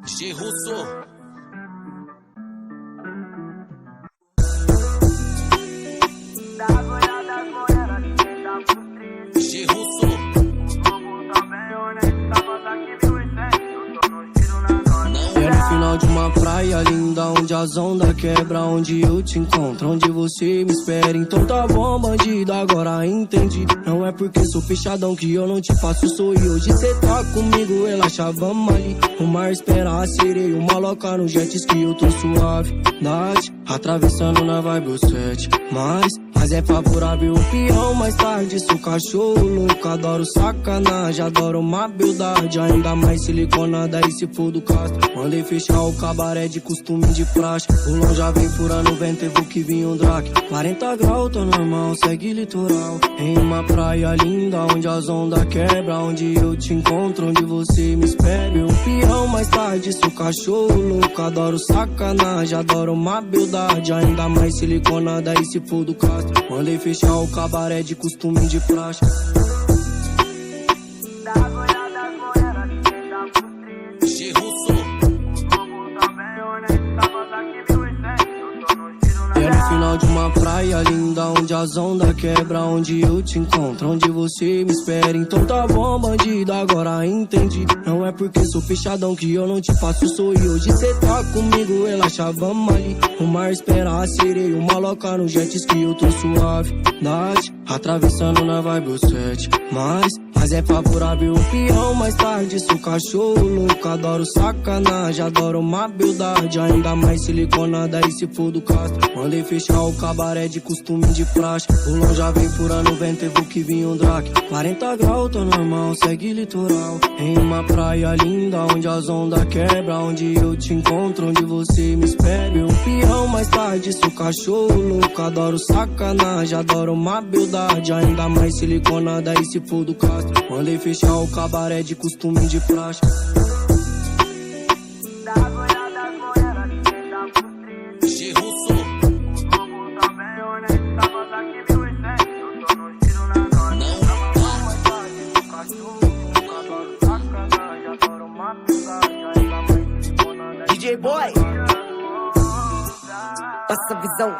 G Russo. G Russo. É no final de uma praia linda, onde as ondas quebra, onde eu te encontro, onde você me espera. Então tá bom, bandido, agora entendi. Não é porque sou fechadão que eu não te faço sorrir. Hoje cê tá comigo, relaxa, vamos ali. O mar espera a sereia, uma loca no jet ski, eu tô suave. Night, atravessando na vibe o 7. Mas é favorável o peão, mais tarde sou cachorro louco. Adoro sacanagem, adoro uma beldade. Ainda mais siliconada e se for do castro. Mandei fechar o cabaré de costume de praxe. O longe já vem furando o vento, evo que vinha um draque. 40 graus, tá normal, segue litoral. Em uma praia linda, onde as ondas quebra, onde eu te encontro, onde você me espera. Eu peão, mais tarde sou cachorro louco. Adoro sacanagem, adoro uma beldade. Ainda mais siliconada e se for do castro. Mandei fechar o cabaré de costume de praxe. G Russo. É no final de uma praia linda, onde as ondas quebra, onde eu te encontro, onde você me espera. Então tá bom, bandido, agora entendi. Não é porque sou fechadão que eu não te faço sorrir. Hoje cê tá comigo, relaxa, vamos ali. O mar espera a sereia, uma loca no jet ski, eu tô suave. Night, atravessando na vibe o 7. Mas é favorável o peão, mais tarde sou cachorro louco. Adoro sacanagem, adoro uma beldade. Ainda mais siliconada e se for do castro. Mandei fechar o cabaré de costume de praxe. O longe já vem furando o vento, evo que vinha um draque. 40 graus, tá normal, segue litoral. Em uma praia linda, onde as ondas quebra, onde eu te encontro, onde você me espera. Eu peão, mais tarde sou cachorro louco. Adoro sacanagem, adoro uma beldade. Ainda mais siliconada e se for do castro. Mandei fechar o cabaré de costume de praxe. G Russo. DJ Boy, passa a visão.